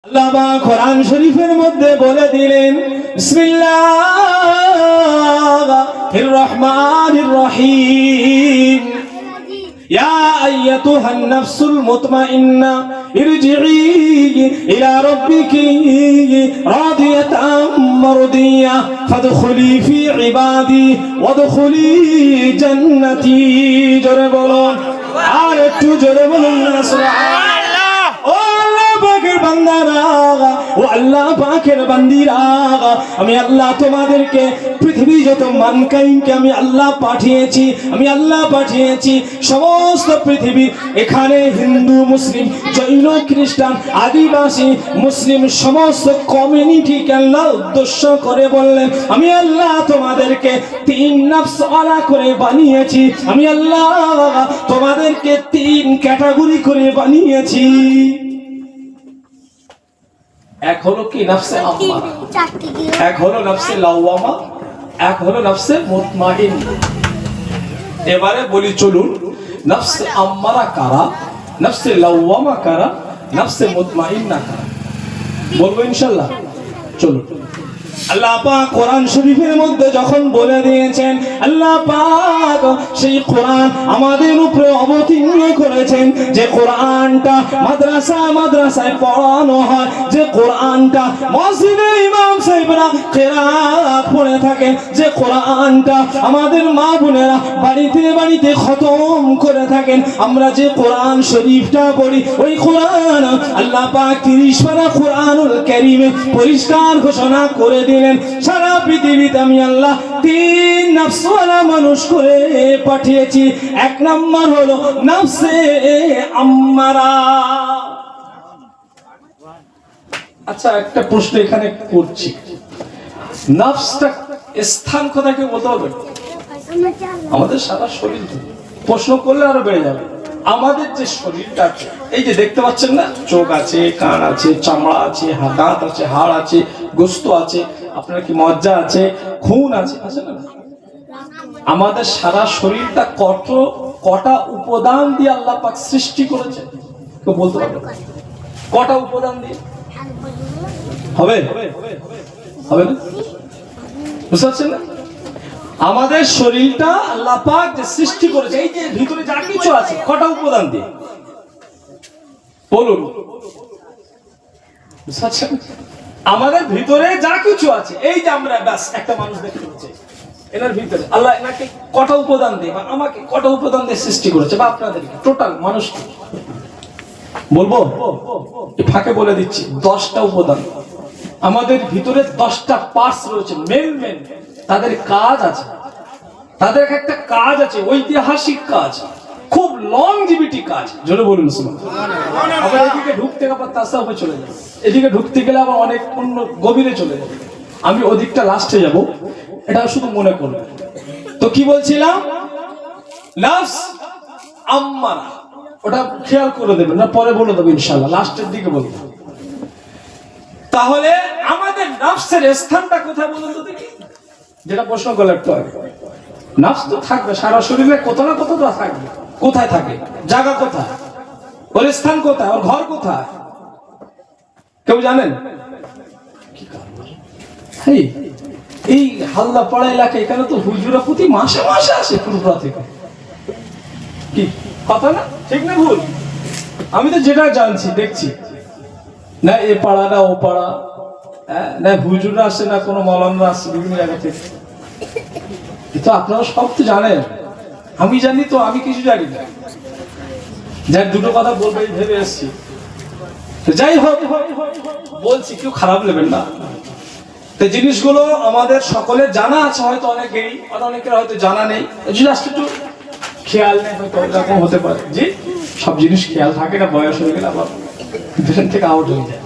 আল্লাহ কোরআন শরীফের মধ্যে বলে দিলেন বিসমিল্লাহির রহমানির রহিম ইয়া আইয়াতুহান নাফসুল মুতমাইন্না ইরজিই ইলা রাব্বিকি রাদিয়াতাম মারদিয়া ফাদখুলি ফি ইবাদি ওয়াদখুলি জান্নাতি। জোরে বলুন, আর একটু জোরে বলুন না সুবহানাল্লাহ। ও আল্লাহ পাকের বান্দারা, ও আল্লাহ পাকের বান্দিরা, আমি আল্লাহ তোমাদেরকে পৃথিবী যত মানকাইনকে আমি আল্লাহ পাঠিয়েছি সমস্ত পৃথিবী, এখানে হিন্দু মুসলিম জৈন খ্রিস্টান আদিবাসী মুসলিম সমস্ত কমিউনিটিকে আল্লাহ উদ্দেশ্য করে বললেন আমি আল্লাহ তোমাদেরকে তিন নফসওয়ালা করে বানিয়েছি, আমি আল্লাহ তোমাদেরকে তিন ক্যাটাগরি করে বানিয়েছি। এক হলো কি নফসে আম্মারা, এক হলো নফসে লাওয়ামা, এক হলো নফসে মুতমাইন। এবারে বলি চলুন, নফসে আম্মারা কারা, নফসে লাওয়ামা কারা, নফসে মুতমাইন্না কারা, বলবো ইনশাআল্লাহ। চলুন। আল্লাহ পাক কোরআন শরীফের মধ্যে যখন বলে দিয়েছেন, আল্লাহ পাক সেই কোরআন আমাদের উপরে অবতীর্ণ করেছেন, যে কোরআনটা মাদ্রাসায় পড়ানো হয়, যে কোরআনটা মসজিদে ইমাম সাহেবরা কিরাত পড়ে থাকেন, যে কোরআনটা আমাদের মা বোনেরা বাড়িতে বাড়িতে খতম করে থাকেন, আমরা যে কোরআন শরীফটা পড়ি, ওই কোরআন আল্লাহ পাক 30 পারা কোরআনুল কারীমে পরিষ্কার ঘোষণা করে দিলেন সারা পৃথিবীতে আমি আল্লাহ তিন নফসওয়ালা মানুষ করে পাঠিয়েছি। এক নাম্বার হলো নফসে আম্মারা। আচ্ছা, একটা প্রশ্ন এখানে করছি, নফসটা স্থান কোথায় কেউ বলতে পারবে? আমাদের সারা শরীর। প্রশ্ন করলে আরো বেড়ে যাবে। আমাদের যে শরীরটা এই যে দেখতে পাচ্ছেন না, চোখ আছে, কান আছে, চামড়া আছে, দাঁত আছে, হাড় আছে, গোস্ত আছে, আপনার কি মজ্জা আছে, খুন আছে, আছে না? আমাদের সারা শরীরটা কটা উপাদান দিয়ে আল্লাহ পাক সৃষ্টি করেছে কেউ বলতে পারবে? কটা উপাদান দিয়ে হবে? হবে না? বুঝতে পারছেন না? আমাদের শরীরটা আল্লাহ পাক যে সৃষ্টি করেছে, এই যে ভিতরে যা কিছু আছে, কটা উপাদান দিয়ে বলুন? আমাদের ভিতরে যা কিছু আছে, এই যে আমরা ব্যাস একটা মানুষ দেখতে পাচ্ছি, এনার ভিতরে আল্লাহ এনাকে কটা উপাদান দিয়ে বা আমাকে কটা উপাদান দিয়ে সৃষ্টি করেছে, বা আপনাদের টোটাল মানুষ বলবো ফাঁকে বলে দিচ্ছি, 10টা উপাদান। আমাদের ভিতরে 10টা পার্টস রয়েছে, মেন তাদের কাজ আছে, তাদের একটা কাজ আছে, ঐতিহাসিক কাজ, খুব লংজিভিটি কাজ। জোরে বলুন সুবহানাল্লাহ। আবার এদিকে ঢুকতে আবার তাসাউফে চলে যাবে, এদিকে ঢুকতে গেলে আবার অনেক অন্য গভীরে চলে যাবে। আমি ওদিকটা লাস্টে যাব, এটা শুধু মনে করবেন। তো কি বলছিলাম? নফস আম্মারা, ওটা খেয়াল করে দেবেন, না পরে বলে দেবো ইনশাআল্লাহ, লাস্টের দিকে বলবো। তাহলে আমাদের নফসের স্থানটা কোথায় বলুন তো দেখি? যেটা প্রশ্ন করলে একটু আগে, নফস তো থাকবে সারা শরীরে, কোথাও না কোথাও থাকবে। কোথায় থাকে? জায়গা কোথায়? ওর স্থান কোথায়? ওর ঘর কোথায়? কেউ জানেন? এই হাল্লা পাড়া এলাকা, এখানে তো হুজুরা প্রতি মাসে মাসে আসে পুরুপুরা থেকে। কি কথা না? ঠিক না ভুল? আমি তো যেটা জানছি দেখছি, না এ পাড়া না ও পাড়া, না হুজুররা আসে, না কোনো মৌলানা আসছে বিভিন্ন জায়গা থেকে। তো আপনারা সব তো জানেন, আমি জানি তো, আমি কিছু জানি না, যার দুটো কথা বলবে ভেবে এসছি। যাই হোক, বলছি, কেউ খারাপ নেবেন না। তো জিনিসগুলো আমাদের সকলের জানা আছে, হয়তো অনেকেরই, অনেকের হয়তো জানা নেই, জাস্ট একটু খেয়াল নেই, হয়তো এরকম হতে পারে। জি, সব জিনিস খেয়াল থাকে না, বয়স হয়ে গেলে আবার পেছন থেকে আউট হয়ে যায়।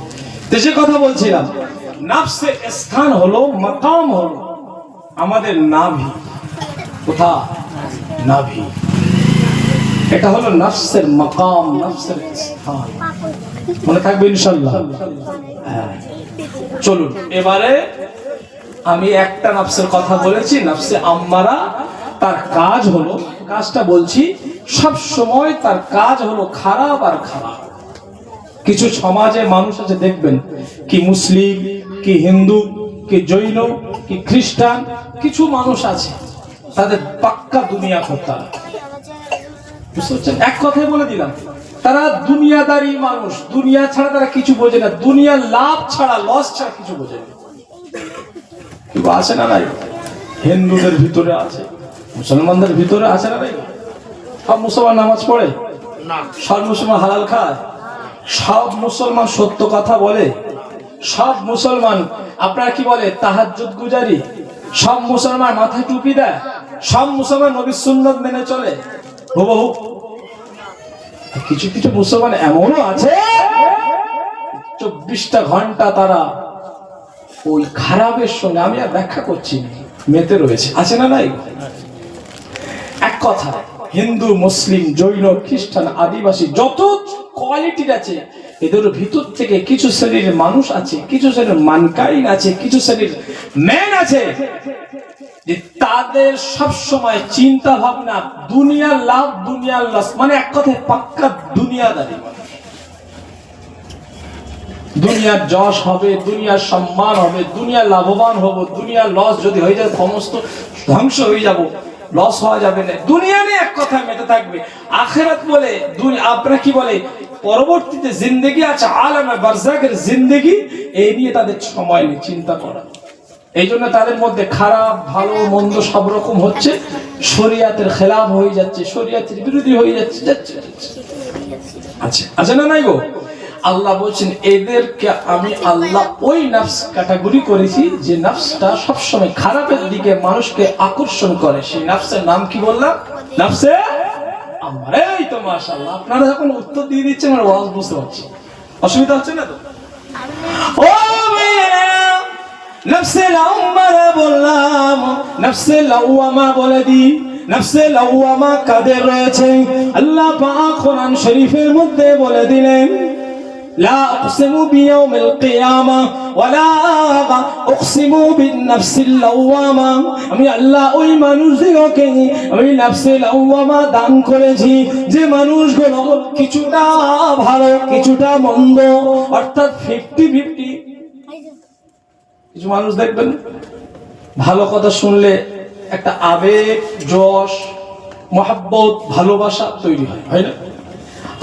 তো যে কথা বলছিলাম, নফসের স্থান হলো, মাকাম হলো আমাদের নাভি। কোথা? নাভি। এটা হলো নফসের মাকাম, নফসের স্থান। মনে থাকবে ইনশাআল্লাহ। হ্যাঁ, চলুন। এবারে আমি একটা নফসের কথা বলেছি, নফসে আম্মারা। তার কাজ হলো, কাজটা বলছি, সব সময় তার কাজ হলো খারাপ আর খারাপ। কিছু সমাজে মানুষ আছে দেখবেন, কি মুসলিম, কি হিন্দু, কি জৈন, কি খ্রিস্টান, কিছু মানুষ আছে তাদের পাক্কা দুনিয়া করতে, বুঝতে পারছেন? এক কথাই বলে দিলাম, তারা দুনিয়াদারি মানুষ, দুনিয়া ছাড়া তারা কিছু বোঝে না, দুনিয়ার লাভ ছাড়া, লস ছাড়া কিছু বোঝে না। আছে না নাই? হিন্দুদের ভিতরে আছে, মুসলমানদের ভিতরে আছে না নাই? সব মুসলমান নামাজ পড়ে না, সব মুসলমান হালাল খায়, সব মুসলমান সত্য কথা বলে, সব মুসলমান আপনারা কি বলে তাহাজ্জুদ গুজারি, সব মুসলমান মাথায় টুপি দেয়, সব মুসলমান নবীর সুন্নাত মেনে চলে হুবহু। কিছু কিছু মুসলমান এমনও আছে 24টা ঘন্টা তারা ওই খারাপের সঙ্গে, আমি আর ব্যাখ্যা করছি, মেতে রয়েছে, আছে না নাই? এক কথা, হিন্দু, মুসলিম, জৈন, খ্রিস্টান, আদিবাসী যত কোয়ালিটির আছে, এদের ভিতর থেকে কিছু শ্রেণীর মানুষ আছে, কিছু শ্রেণীর মানকাইন আছে, কিছু শ্রেণীর ম্যান আছে, যে তাদের সব সময় চিন্তা ভাবনা দুনিয়ার লাভ, দুনিয়ার লস, মানে এক কথায় পাক্কা দুনিয়াদারি মানুষ। দুনিয়ার যশ হবে, দুনিয়ার সম্মান হবে, দুনিয়ার লাভবান হব, দুনিয়ার লস যদি হয়ে যায় সমস্ত ধ্বংস হয়ে যাব, লস হওয়া যাবে না, দুনিয়া নিয়ে এক কথায় মেতে থাকবে। আখিরাত বলে আপনারা কি বলে পরবর্তীতে জিন্দেগি আছে, আলামে বারজাখের জিন্দেগি, এই নিয়ে তাদের সময় নেই চিন্তা করা। এই জন্য তাদের মধ্যে খারাপ ভালো মন্দ সব রকম হচ্ছে, শরিয়াতের খেলাফ হয়ে যাচ্ছে, শরিয়াতের বিরোধী হয়ে যাচ্ছে। আচ্ছা আচ্ছা না নাই গো? আল্লাহ বলছেন এদেরকে আমি আল্লাহ ওই নফস ক্যাটাগরি করেছি যে নফসটা সবসময় খারাপের দিকে মানুষকে আকর্ষণ করে। সেই নফসের নাম কি বললাম? নফসে আম্মারা। এই তো মাশাআল্লাহ, আপনারা যখন উত্তর দিয়ে দিচ্ছেন আমার ওয়াজ বুঝতে পারছি, অসুবিধা হচ্ছে না তো? ও নফসে লাউমারা বললাম, নফসে লাওয়ামা বলে দি। নফসে লাওয়ামা কাদের রয়েছে? আল্লাহ পাক কোরআন শরীফের মধ্যে বলে দিলেন, লা উকসিমু বিয়াউমিল কিয়ামা ওয়ালা উকসিমু বিন-নাফসিল লাওয়ামা। আমি আল্লাহ ওই মানুষদেরকে আমি নফসে লাওয়ামা দান করেছি যে মানুষগুলো কিছুটা ভালো কিছুটা মন্দ, অর্থাৎ 50-50। কিছু মানুষ দেখবেন ভালো কথা শুনলে একটা আবেগ, যশ, মহব্বত, ভালোবাসা তৈরি হয়, হয় না?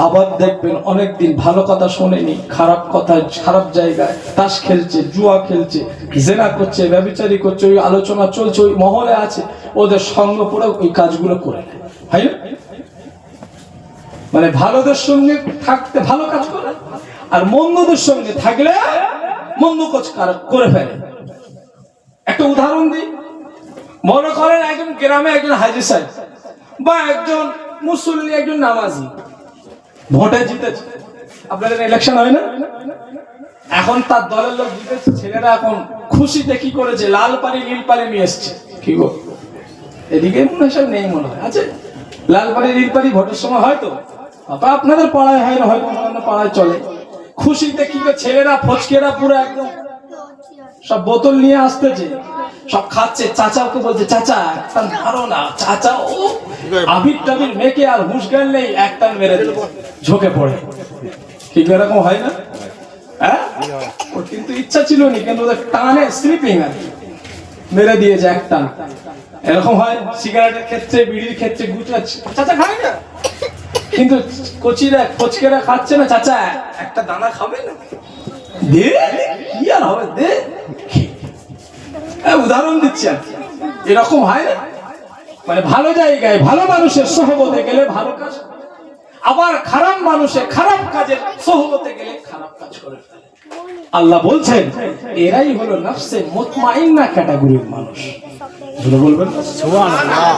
আবার দেখবেন অনেকদিন ভালো কথা শোনেনি, খারাপ কথা, খারাপ জায়গায় তাস খেলছে, জুয়া খেলছে, জেনা করছে, ব্যভিচারী করছে, ওই আলোচনা চলছে, ওই মহলে আছে, ওদের সঙ্গ পড়ে ওই কাজগুলো করে নেয়, হয় না? মানে ভালোদের সঙ্গে থাকতে ভালো কাজ করে, আর মন্দদের সঙ্গে থাকলে মন্দ কাজ করে ফেলে। একটা উদাহরণ দিই, মনে করেন একজন গ্রামে একজন হাজী সাহেব বা একজন মুসল্লি, একজন নামাজি ভোটে জিতেছে, আপনাদের ইলেকশন হয় না? এখন তার দলের লোক জিতেছে, ছেলেরা এখন খুশিতে কি করেছে, লাল পানি নীল পানি নিয়ে এসছে। কি গো, এদিকে মনে হয় নেই, মনে হয় আছে লাল পানি নীল পানি ভোটের সময় হয়তো আপনাদের পাড়ায় হয় না, হয়তো পাড়ায় চলে। খুশিতে কি করে ছেলেরা ফচকেরা পুরো একদম সব বোতল নিয়ে আসতেছে, সব খাচ্ছে। চাচাকে বলছে, চাচা একটা মারো না। চাচা ও আবির টাবির মেকে আর হুঁশ জ্ঞান নেই, একটা মেরে ঝোঁকে পড়ে। ঠিক এরকম হয় না? হ্যাঁ, ওর কিন্তু ইচ্ছা ছিল না, কিন্তু ওদের টানে স্লিপিং আর মেরে দিয়েছে এক টান। এরকম হয় সিগারেটের ক্ষেত্রে, বিড়ির ক্ষেত্রে। গুজরাচ্ছে, চাচা খায় না, কিন্তু কচিরা ফচকেরা খাচ্ছে না। চাচা একটা দানা খাবে না, দে, কি আর হবে, দে। উদাহরণ দিচ্ছি, এরকম হয় না? মানে ভালো জায়গায় ভালো মানুষের সহবতে গেলে ভালো কাজ, আবার খারাপ মানুষের খারাপ কাজের সহবতে গেলে খারাপ কাজ করে ফেলে। আল্লাহ বলছেন এরাই হলো নফসে মুতমাইন্না ক্যাটাগরির মানুষ। বলবেন সুবহানাল্লাহ।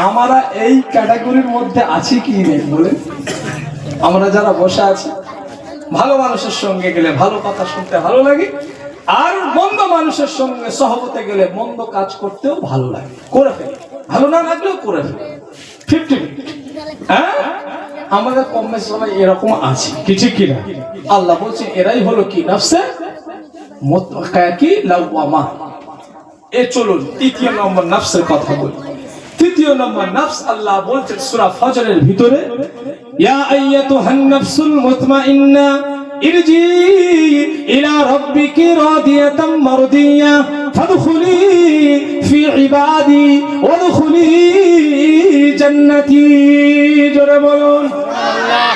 আমরা এই ক্যাটাগরির মধ্যে আছি কি নেই বলেন? আমরা যারা বসে আছি, ভালো মানুষের সঙ্গে গেলে ভালো কথা শুনতে ভালো লাগে, আর মন্দ মানুষের সঙ্গে সহবতে গেলে মন্দ কাজ করতেও ভালো লাগে, করে ফেলে, ভালো না লাগলেও করে ফেলে। 50-50। হ্যাঁ, আমাদের কম বেশি সবাই এরকম আছে, কি ঠিক কিনা? আল্লাহ বলছে এরাই হলো কি নফসে লাওয়ামা। এ চলুন তৃতীয় নম্বর নফসের কথা বলি। তৃতীয় নম্বর নফস আল্লাহ বলছেন সূরা ফজরের ভিতরে, ইয়া আইয়াতুহান নাফসুল মুতমাইন্না ইরজি ইলা রাব্বিকি রাদিয়াতাম মারদিয়া ফাদখুলি ফি ইবাদি ওয়াদখুলি জান্নাতি। জোরে বলুন আল্লাহ।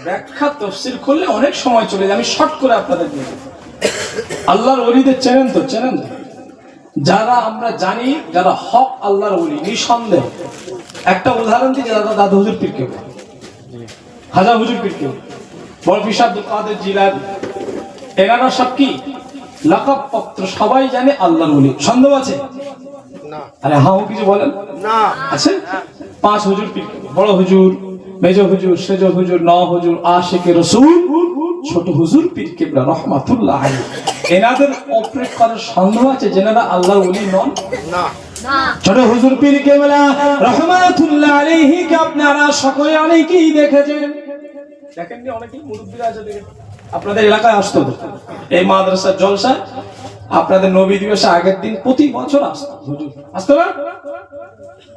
ব্যাখ্যা তাফসীর করলে অনেক সময় চলে যায়, আমি শর্ট করে আপনাদের বলি। আল্লাহর ওলিদের চেনেন তো? চেনেন তো? যারা আমরা জানি যারা হক আল্লাহর ওলি নিঃসন্দেহ। একটা উদাহরণ দিই, দাদা হুজুর পীর কেবলা, খাজা হুজুর পীর কেবলা, বড় পীর আব্দুল কাদের জিলানী, এনারা সব কি লাকাব পত্র, সবাই জানে আল্লাহর ওলি। সন্দেহ আছে? না। আরে হাও কিছু বলেন না। আছে 5 হুজুর পীর কেবলা, বড় হুজুর, মেজ হুজুর, সেজ হুজুর, ন হুজুর, আশিকে রাসূল, ছোট হুজুর পীর কেবলা রহমাতুল্লাহ আলাইহি। এনাদের উপরে করার সন্দেহ আছে যেনারা আল্লাহর ওলি নন? না। ছোট হুজুর পীর কেবলা রহমাতুল্লাহ আলাইহি কে আপনারা সকলে অনেকেই দেখেছেন, দেখেননি? অনেকেই মুরব্বিরা আছে, দেখেন আপনাদের এলাকায় আসতো তো এই মাদ্রাসার জলসা, আপনাদের নবী দিবসে আগের দিন প্রতি বছর আসতো হুজুর, আসতো না?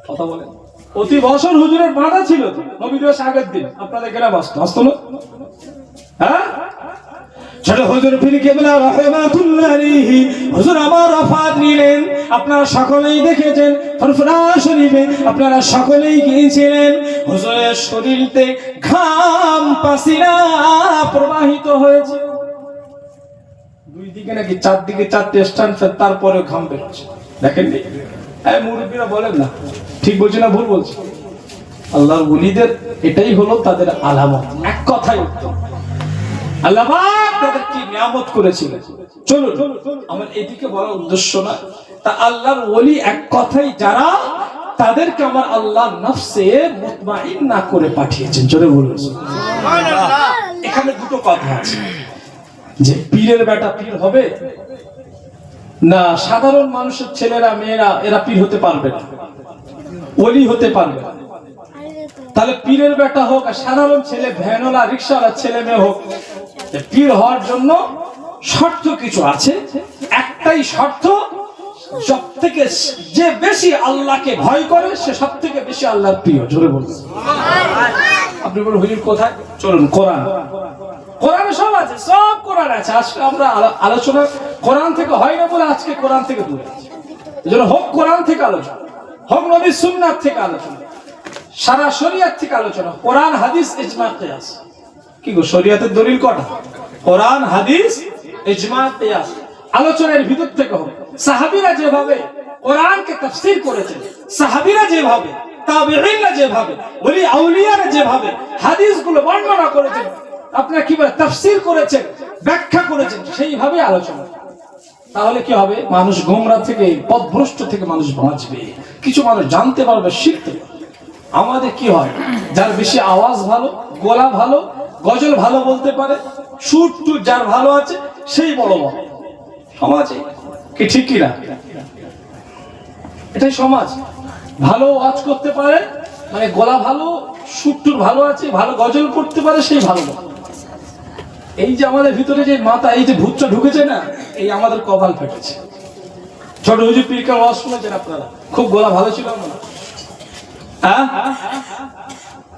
কথা বলেন, প্রতি বছর হুজুরের বাঁধা ছিল তো নবী দিবসে আগের দিন আপনাদের গ্রামে আসতো, আসতো না? হ্যাঁ, ছোট হুজুর পীর কেবলা রহমাতুল্লাহ আলাইহি হুজুর আমার ওয়াফাত নিলেন, আপনারা সকলেই দেখেছেন। ফুরফুরা শরীফে আপনারা সকলেই গিয়েছিলেন, হুজুরের শরীরতে ঘাম পাসিনা প্রবাহিত হয়েছে, দুই দিকে নাকি চারদিকে 4টে স্ট্যান্ড, তারপরে ঘাম বেরোচ্ছে, দেখেননি? এই মুরব্বিরা বলেন না, ঠিক বলছি না ভুল বলছি? আল্লাহর ওলিদের এটাই হলো তাদের আলামত। এক কথাই উত্তম, আল্লাহ পাক তাদের কি নিয়ামত করেছিলেন। চলুন, আমার এদিকে বলার উদ্দেশ্য না, তা আল্লাহর ওলি এক কথাই যারা, তাদেরকে আমার আল্লাহ নফসে মুতমাইন্না করে পাঠিয়েছেন। জোরে বলুন সুবহানাল্লাহ। এখানে দুটো কথা আছে, যে পীরের বেটা পীর হবে না সাধারণ মানুষের ছেলেরা মেয়েরা এরা পীর হতে পারবে না, ওলি হতে পারবে না। তাহলে পীরের বেটা হোক আর সাধারণ ছেলে, ভ্যানওয়ালা, রিকশাওয়ালা ছেলে মেয়ে হোক, পীর হওয়ার জন্য শর্ত কিছু আছে। একটাই শর্ত, সব থেকে যে বেশি আল্লাহকে ভয় করে সে সব থেকে বেশি আল্লাহর প্রিয়। জোরে বলুন আপনি বলুন হুজুর কোথায়? চলুন কোরআন, কোরআনে সব আছে, সব কোরআন আছে। আজকে আমরা আলোচনা কোরআন থেকে হয় না বলে আজকে কোরআন থেকে দূরে আছি। এজন্য হোক কোরআন থেকে আলোচনা, হোক নবীর সুন্নাত থেকে আলোচনা, সারা শরীয়ত থেকে আলোচনা, কোরআন হাদিস ইজমা কিয়াস। কি গো, শরীয়তের দলিল কটা? কোরআন হাদিস ইজমা কিয়াস। আলোচনার ভিতর থেকে হোক। সাহাবীরা যেভাবে কোরআনকে তাফসীর করেছেন, সাহাবীরা যেভাবে, তাবেঈনরা যেভাবে, ওলি আউলিয়ারা যেভাবে হাদিসগুলো বর্ণনা করেছেন, আপনারা কিভাবে তাফসীর করেছেন, ব্যাখ্যা করেছেন, সেইভাবে আলোচনা। তাহলে কি হবে? মানুষ গোমরা থেকে, পথভ্রষ্ট থেকে মানুষ বাঁচবে, কিছু মানুষ জানতে পারবে, শিখতে পারবে। আমাদের কি হয়, যার বেশি আওয়াজ ভালো, গলা ভালো, গজল ভালো বলতে পারে, সুর টুর যার ভালো আছে সেই বড় বড় সমাজে, কি ঠিক কিনা? এটাই সমাজ। ভালো ওয়াজ করতে পারে মানে গলা ভালো, সুর টুর ভালো আছে, ভালো গজল করতে পারে সেই ভালো। এই যে আমাদের ভিতরে যে মাথা, এই যে ভূতটা ঢুকেছে না, এই আমাদের কপাল ফেটেছে। ছোট হুজুর পীর কেবলা ওয়াজ শুনেছেন আপনারা? খুব গলা ভালো ছিল না? হ্যাঁ,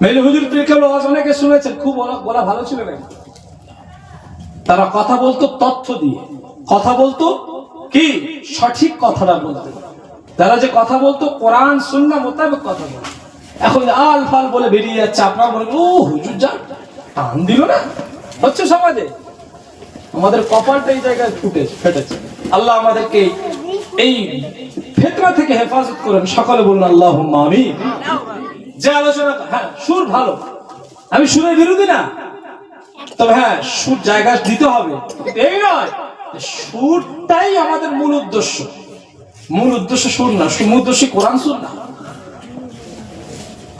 মেলে হুজুর পীর কেবলা ওয়াজ অনেকে শুনেছেন, খুব গলা ভালো ছিল না? তারা কথা বলতো তথ্য দিয়ে, কথা বলতো কি সঠিক কথাটা বলতো। তারা যে কথা বলতো কোরআন সুন্নাহ মোতাবেক কথা বলতো। এখন আল ফাল বলে বেরিয়ে যাচ্ছে, আপনারা বলেন ও হুজুর যা টান দিল না, হচ্ছে সমাজে। আমাদের কপালটা এই জায়গায় ফেটেছে। আল্লাহ আমাদেরকে এই ফিতনা থেকে হেফাজত করেন, সকলে বলুন আল্লাহুম্মা আমিন। যে আলোচনা, হ্যাঁ সুর ভালো, আমি সুরের বিরোধী না, তবে হ্যাঁ সুর জায়গা দিতে হবে, এই নয় সুরটাই আমাদের মূল উদ্দেশ্য। মূল উদ্দেশ্য সুর না, মূল উদ্দেশ্য কোরআন সুন্নাহ।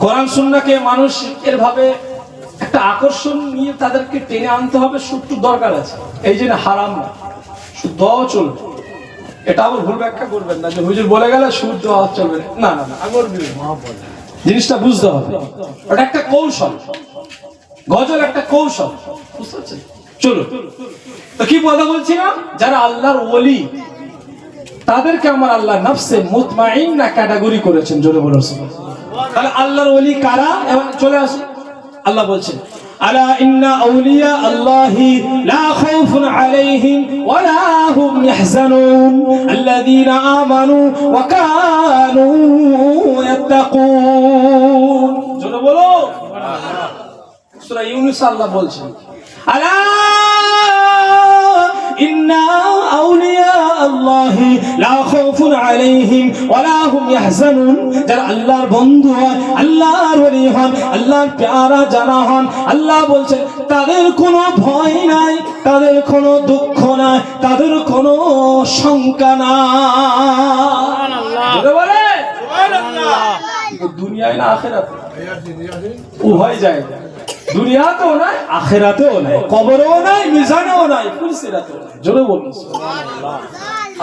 কোরআন সুন্নাহকে মানুষ এর ভাবে একটা আকর্ষণ নিয়ে তাদেরকে টেনে আনতে হবে, সুরটু দরকার আছে। এই জন্য হারাম না, সুর দেওয়া চলবে। এটা আবার ভুল ব্যাখ্যা করবেন না যে হুজুর বলে গেলে সুর দেওয়া চলবে না। না না, আগর জিনিসটা বুঝতে হবে, ওটা একটা কৌশল। গজল একটা কৌশল, বুঝতে পারছেন? চলো, তো কি কথা বলছিলাম? যারা আল্লাহর ওলি তাদেরকে আমার আল্লাহ নফসে মুতমাইন্না ক্যাটাগরি করেছেন। জোরে বলুন সুবহানাল্লাহ। তাহলে আল্লাহর ওলি কারা? এবং চলে আসে আল্লাহ বলছেন আলা ইন্না আউলিয়া আল্লাহি লা খাউফুন আলাইহিম ওয়া লা হুম ইয়াহজানুন আল্লাযীনা আমানু ওয়া কানু ইয়াত্তাকুন। জোরে বলো সুবহানাল্লাহ। সূরা ইউনূস আল্লাহ বলছেন আলা ইন্না আউলিয়া আল্লাহি লা খাউফুন আলাইহিম ওয়া লা হুম ইয়াহজানুন। যারা আল্লাহর বন্ধু হয়, আল্লাহর ওলি হন, আল্লাহর প্যারা যারা হন, আল্লাহ বলছেন তাদের কোনো ভয় নাই, তাদের কোনো দুঃখ নাই, তাদের কোনো শঙ্কা নাই। জোরে বলে সুবহানাল্লাহ। দুনিয়ায় না আখিরাতে উভয় জায়গায়, দুনিয়াতেও নাই আখিরাতেও নাই, কবরেও নাই মিজানেও নাই, ফুলসিরাতেও নাই। জোরে বলুন সুবহানাল্লাহ।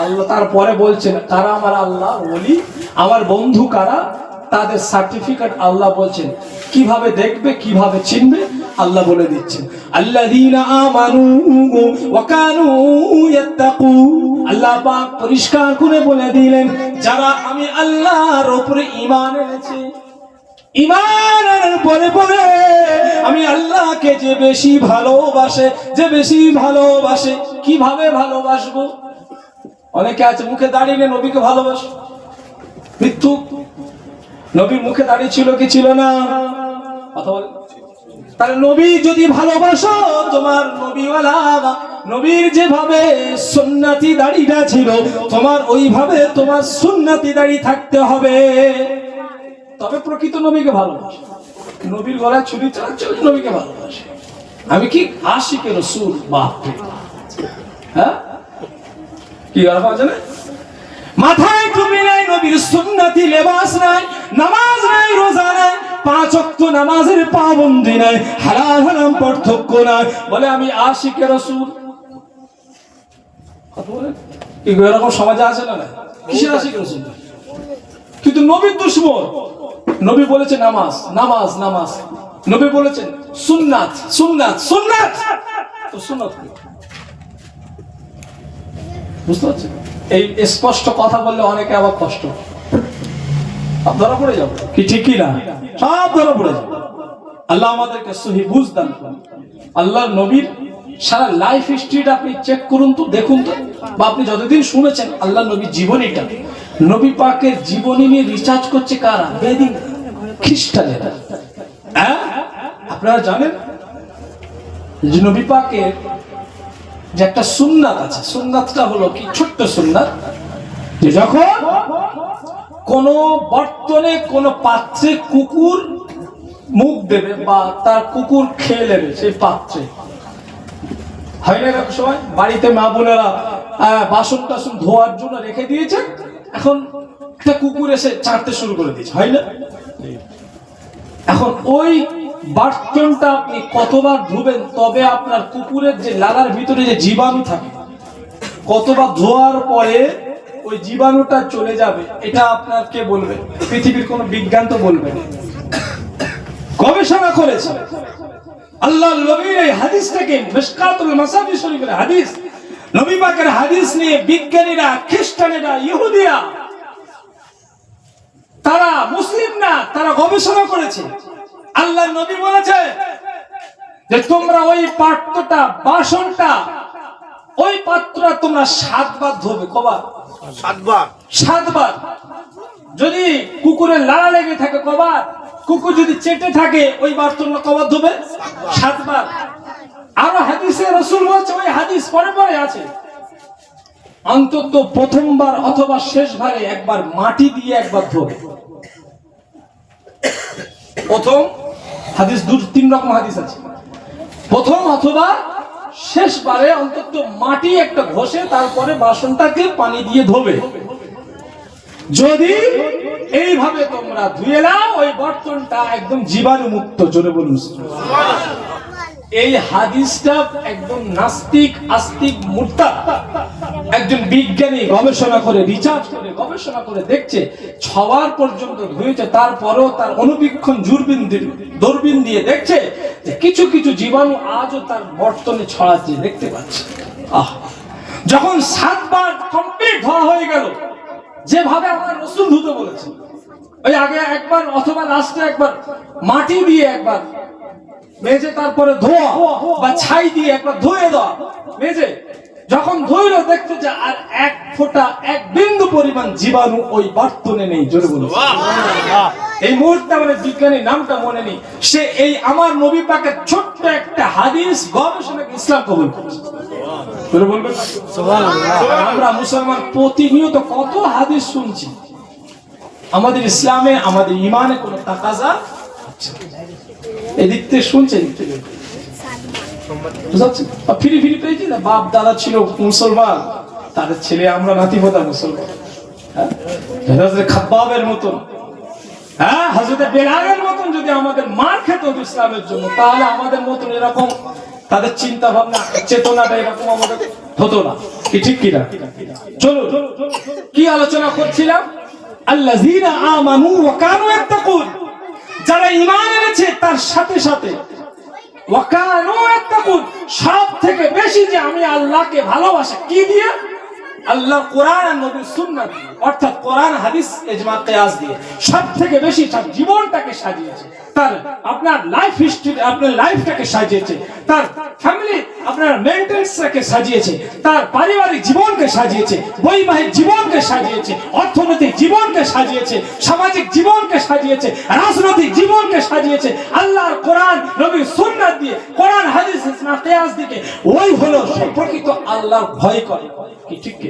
আল্লাহ তারপরে বলছেন কারা আমার আল্লাহ ওলি, আমার বন্ধু কারা, তাদের সার্টিফিকেট আল্লাহ বলছেন কিভাবে দেখবে, কিভাবে চিনবে আল্লাহ বলে দিচ্ছেন আল্লাযীনা আমানু ওয়া কানু ইয়াত্তাকুন। আল্লাহ পাক পরিষ্কার করে বলে দিলেন যারা আমি আল্লাহর উপরে ঈমান এনেছে, ঈমানের পরে পরে আমি আল্লাহকে যে বেশি ভালোবাসে, যে বেশি ভালোবাসে। কিভাবে ভালোবাসবো? অনেকে আছে মুখে দাঁড়িয়ে নবীকে ভালোবাসে, মৃত্যু। নবীর মুখে দাঁড়িয়ে ছিল কি ছিল না? কথা বলে। তাহলে নবী যদি ভালোবাসো, তোমার নবীওয়ালা নবীর যেভাবে সুন্নতি দাড়িটা ছিল, তোমার ওইভাবে তোমার সুন্নতি দাড়ি থাকতে হবে, তবে প্রকৃত নবীকে ভালোবাসে। নবীর গলায় ছুরি চালাচ্ছে, নবীকে ভালোবাসে। আমি কি আশিকে রাসূল? বাপ রে, হ্যাঁ কি আর পাওয়া না? মাথায় টুপি নাই, নবীর সুন্নতি লেবাস নাই, নামাজ নাই, রোজা নাই, 5 ওয়াক্ত নামাজের পাবন্দি নাই, হালাল হারাম পার্থক্য নাই, বলে আমি আশিকে রাসূল। কথা বলেন, এরকম সমাজে আছে না? কিসের আশিকে রাসূল? কিন্তু নবীর দুশমন। নবী বলেছে নামাজ নামাজ নামাজ, নবী বলেছেন সুন্নাত সুন্নাত সুন্নাত। তো সুন্নাত কি? বুঝতে পারছেন? এই স্পষ্ট কথা বললে অনেকে আবার কষ্ট, ধরা পড়ে যাবো কি ঠিক কি না? সব ধরা পড়ে যাবো। আল্লাহ আমাদেরকে সহি বুঝ দান করুন। আল্লাহর নবীর সারা লাইফ হিস্ট্রিটা আপনি চেক করুন তো, দেখুন তো, বা আপনি যতদিন শুনেছেন আল্লাহ নবীর জীবনীটা, নবী পাকের জীবনী নিয়ে রিসার্চ করছে কারা? বেদিন খ্রিস্টানেরা। হ্যাঁ, আপনারা জানেন যে নবী পাকের যে একটা সুন্নাত আছে, সুন্নাতটা হলো কি? ছোট্ট সুন্নাত, যে যখন কোন বর্তনে কোন পাত্রে কুকুর মুখ দেবে বা তার কুকুর খেয়ে নেবে সেই পাত্রে, হয় না এরকম সময়? বাড়িতে মা বোনেরা বাসন টাসন ধোয়ার জন্য রেখে দিয়েছে, এখন একটা কুকুর এসে চাটতে শুরু করে দিয়েছে, হয় না? এখন ওই বাসনটা আপনি কতবার ধুবেন তবে আপনার কুকুরের যে লালার ভিতরে যে জীবাণু থাকে, কতবার ধোয়ার পরে ওই জীবাণুটা চলে যাবে, এটা আপনার কে বলবে? পৃথিবীর কোন বিজ্ঞান তো বলবে না। গবেষণা করেছে আল্লাহর নবীর এই হাদিসটাকে, মিশকাতুল মাসাবি শরীফের হাদিস, নবী পাকের হাদিস নিয়ে বিজ্ঞানীরা, খ্রিস্টানেরা, ইহুদিরা, তারা মুসলিম না, তারা গবেষণা করেছে। আল্লাহর নবী বলেছে যে তোমরা ওই পাত্রটা, বাসনটা, ওই পাত্রটা তোমরা 7 বার ধোবে। কবার? 7 বার। 7 বার। যদি কুকুরের লালা লেগে থাকে কবার? কুকুর যদি চেটে থাকে ওই বাসনটা কবার ধোবে? 7 বার। আরো হাদিসে রাসূল বলেছে, ওই হাদিস পরে পরে আছে, অন্তত প্রথমবার অথবা শেষবারে একবার মাটি দিয়ে একবার ধোবে। প্রথম হাদিস, 2-3 রকম হাদিস আছে। প্রথম অথবা শেষবারে অন্তত মাটি একটা ঘষে তারপরে বাসনটাকে পানি দিয়ে ধোবে। যদি এইভাবে তোমরা ধুয়ে নাও, ওই বর্তনটা একদম জীবাণু মুক্ত। জোরে বলুন সুবহানাল্লাহ। এই হাদিসটা একদম নাস্তিক, আস্তিক, মুরতাদ একজন বিজ্ঞানী গবেষণা করে, রিসার্চ করে, গবেষণা করে দেখছে 6 বার পর্যন্ত ধুয়েছে, তারপরেও তার অনুবীক্ষণ দূরবীন দিয়ে দেখছে যে কিছু কিছু জীবাণু আজও তার বর্তনে ছড়াচ্ছে, দেখতে পাচ্ছে। যখন 7 বার কমপ্লিট হয়ে গেল, যেভাবে আমার রাসূল ধুতে বলেছে, ওই আগে একবার অথবা লাস্টে একবার মাটি দিয়ে একবার মেজে তারপরে ধোয়া বা ছাই দিয়ে একবার ধুয়ে দেওয়া মেজে, যখন ধুইলো দেখতে যে আর এক ফোঁটা এক বিন্দু পরিমাণ জীবাণু ওই বর্তনে নেই। জোরে বলুন এই মুহূর্তে আমাদের বিজ্ঞানীর নামটা মনে নেই, সে এই আমার নবী পাকের ছোট্ট একটা হাদিস গবেষণাকে ইসলাম কবুল করেছে। জোরে বলবেন সুবহানাল্লাহ। আমরা মুসলমান প্রতিনিয়ত কত হাদিস শুনছি, আমাদের ইসলামে আমাদের ইমানে কোনো তাকাজা এদিক থেকে শুনছে, এদিক থেকে ফিরি ফিরি পেয়েছি না, বাপ দাদা ছিল মুসলমান, তাদের ছেলে আমরা নাতিপোতা মুসলমান। খাব্বাবের মতন, হ্যাঁ হযরতে বেলালের মতন যদি আমাদের মার খেত ইসলামের জন্য, তাহলে আমাদের মতন এরকম তাদের চিন্তা ভাবনা চেতনাটা এরকম আমাদের হতো না। কি ঠিক কিনা? চলো কি আলোচনা করছিলাম? আল্লাযীনা আমানু ওয়া কানু ইয়াত্তাকুন, যারা ঈমান এনেছে তার সাথে সাথে ওয়া কানু ইয়াত্তাকুন, সব থেকে বেশি যে আমি আল্লাহকে ভালোবাসি কি দিয়ে? আল্লাহ কোরআন আর নবীর সুন্নাত, অর্থাৎ কোরআন হাদিস ইজমা কিয়াস দিয়ে সব থেকে বেশি তার জীবনটাকে সাজিয়েছে, তার আপনার লাইফ হিস্ট্রি, আপনার লাইফটাকে সাজিয়েছে, তার ফ্যামিলি আপনার মেন্টালসটাকে সাজিয়েছে, তার পারিবারিক জীবনকে সাজিয়েছে, বৈবাহিক জীবনকে সাজিয়েছে, অর্থনৈতিক জীবনকে সাজিয়েছে, সামাজিক জীবনকে সাজিয়েছে, রাজনৈতিক জীবনকে সাজিয়েছে আল্লাহর কোরআন নবীর সুন্নাত দিয়ে, কোরআন হাদিস ইজমা কিয়াস দিয়ে। ওই হলো প্রকৃত আল্লাহর ভয় করে। কি ঠিক কি?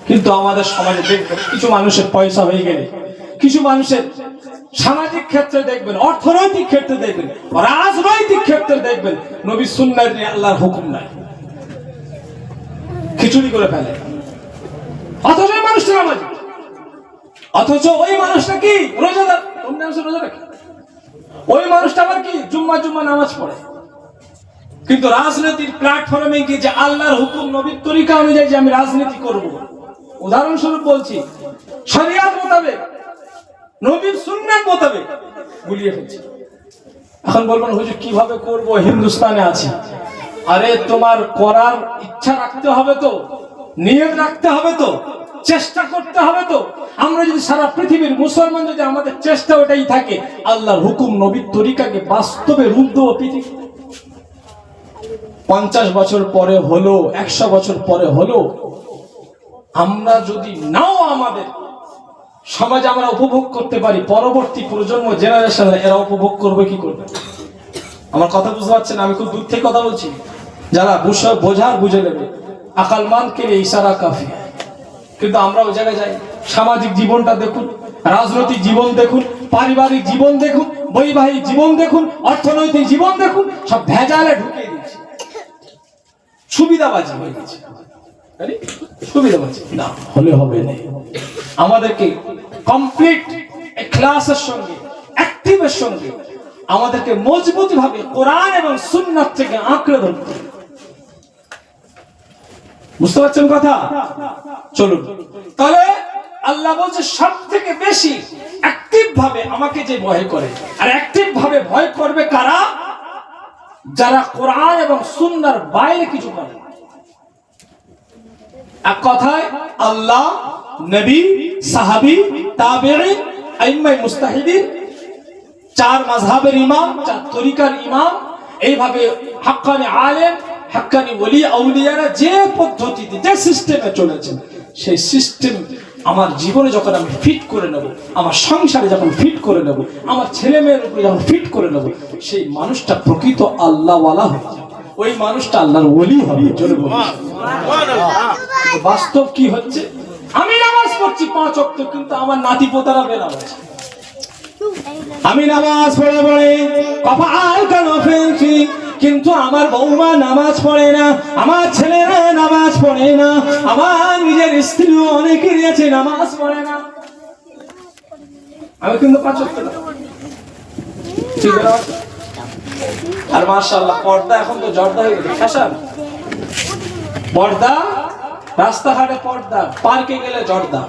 কিন্তু আমাদের সমাজে দেখবেন কিছু মানুষের পয়সা হয়ে গেলে, কিছু মানুষের সামাজিক ক্ষেত্রে দেখবেন, অর্থনৈতিক ক্ষেত্রে দেখবেন, রাজনৈতিক ক্ষেত্রে দেখবেন নবী সুন্নাত নিয়ে আল্লাহর হুকুম নাই, খিচুড়ি করে ফেলে। অথচ ওই মানুষটা নামাজি, অথচ ওই মানুষটা কি রোজাদার, রোজা রাখে, ওই মানুষটা আবার কি জুম্মা নামাজ পড়ে। কিন্তু রাজনীতির প্ল্যাটফর্মে গিয়ে যে আল্লাহর হুকুম নবীর তরিকা অনুযায়ী যে আমি রাজনীতি করব, উদাহরণস্বরূপ বলছি, শরিয়াত মোতাবেক নবীর সুন্নাত মোতাবেক গুলিয়ে ফেলছে। এখন বলবেন হুজুর কিভাবে করব, হিন্দুস্তানে আছি। আরে তোমার করার ইচ্ছা রাখতে হবে তো, নিয়ত রাখতে হবে তো, চেষ্টা করতে হবে তো। আমরা যদি সারা পৃথিবীর মুসলমান যদি আমাদের চেষ্টা ওটাই থাকে আল্লাহর হুকুম নবীর তরিকাকে বাস্তবে রূপ দেবো পৃথিবী। 50 বছর পরে হলো, 100 বছর পরে হলো, আমরা যদি নাও আমাদের সমাজে আমরা উপভোগ করতে পারি, পরবর্তী প্রজন্ম জেনারেশন এরা উপভোগ করবে কি করবে? আমার কথা বুঝতে পারছেন? আমি খুব দূর থেকে কথা বলছি, যারা বোঝার বুঝে নেবে। আকলমান কে ইশারা কাফি। কিন্তু আমরা ওই জায়গায় যাই। সামাজিক জীবনটা দেখুন, রাজনৈতিক জীবন দেখুন, পারিবারিক জীবন দেখুন, বৈবাহিক জীবন দেখুন, অর্থনৈতিক জীবন দেখুন, সব ভেজালে ঢুকিয়ে দিচ্ছে, সুবিধাবাজি হয়ে গেছে। সুবিধাবাজি না হলে হবে না, আমাদেরকে কমপ্লিট ইখলাসের সঙ্গে, অ্যাক্টিভের সঙ্গে আমাদেরকে মজবুত ভাবে কোরআন এবং সুন্নাত থেকে আঁকড়ে ধরতে। বুঝতে পারছেন কথা? চলুন তাহলে আল্লাহ বলছে সব থেকে বেশি অ্যাক্টিভ ভাবে আমাকে যে ভয় করে, আর অ্যাক্টিভ ভাবে ভয় করবে কারা? যারা কোরআন এবং সুন্নাহর বাইরে কিছু করে। এক কথায় আল্লাহ, নবী, সাহাবী, তাবেঈন, আইম্মায়ে মুজতাহিদিন, 4 মাযহাবের ইমাম, 4 তরিকার ইমাম, এইভাবে হাক্কানি আলেম, হাক্কানি ওলি আউলিয়ারা যে পদ্ধতিতে, যে সিস্টেমে চলেছেন, সেই সিস্টেম আমার জীবনে যখন আমি ফিট করে নেব, আমার সংসারে যখন ফিট করে নেব, আমার ছেলে মেয়ের উপরে যখন ফিট করে নেব, সেই মানুষটা প্রকৃত আল্লাহওয়ালা হবে, ওই মানুষটা আল্লাহর ওলি হবে। বাস্তব কি হচ্ছে? আমি নামাজ পড়ছি 5 ওয়াক্ত, কিন্তু আমার নাতি পোতারা বেনামাজ। আমি নামাজ পড়ে পড়ে কপাল কেন ফেলছি, কিন্তু আমার বৌমা নামাজ পড়ে না, আমার ছেলেরা নামাজ পড়ে না, আমার নিজের স্ত্রীও অনেকেরই আছে নামাজ পড়ে না। আমি কিন্তু 5 ওয়াক্ত না। আর মাশাআল্লাহ পর্দা এখন তো জর্দা হয়ে গেছে, ফ্যাশন পর্দা, রাস্তাঘাটে পর্দা, পার্কে গেলে জর্দা।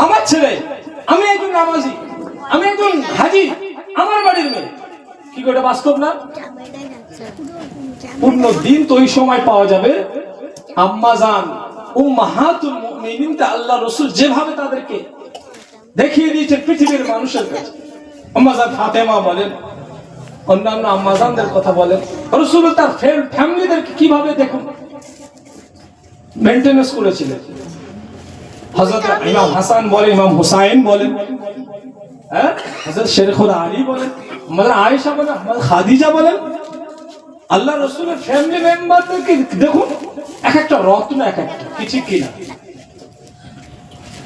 আমার ছেলে, আমি একজন নামাজি, আমি একজন হাজি, আমার বাড়ির মেয়ে, কি করে বাস্তব না? পূর্ণ দিন তো ওই সময় পাওয়া যাবে আম্মা জান উম্মাহাতুল মুমিনিন, আল্লাহ রাসূল যেভাবে তাদেরকে দেখিয়ে দিয়েছেন পৃথিবীর মানুষের কাছে, আম্মাজান ফাতেমা বলেন, অন্যান্য আম্মাজানদের কথা বলেন, রাসূল তার ফ্যামিলিদেরকে কিভাবে দেখুন মেইনটেনেন্স করেছিলেন। হযরত ইমাম হাসান বলেন, ইমাম হুসাইন বলেন, হ্যাঁ, হযরত শেরখুল আলী বলেন, আমাদের আয়েশা বলেন, আমাদের খাদিজা বলেন, আল্লাহ রাসূলের ফ্যামিলি মেম্বারদেরকে দেখুন, এক একটা রত্ন, এক একটা কিছু কিনা।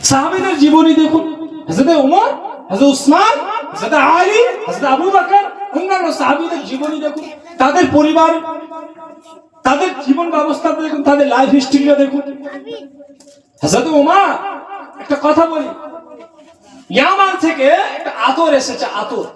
সাহাবীদের জীবনী দেখুন, হযরত ওমর, হযরত উসমান, হযরত আলী, হযরত আবু বকর, অন্যান্য সাহাবীদের জীবনী দেখুন, তাদের পরিবার, তাদের জীবন ব্যবস্থা দেখুন, তাদের লাইফ হিস্ট্রিটা দেখুন। হযরত ওমর, একটা কথা বলি, ইয়ামান থেকে একটা আতর এসেছে, আতর।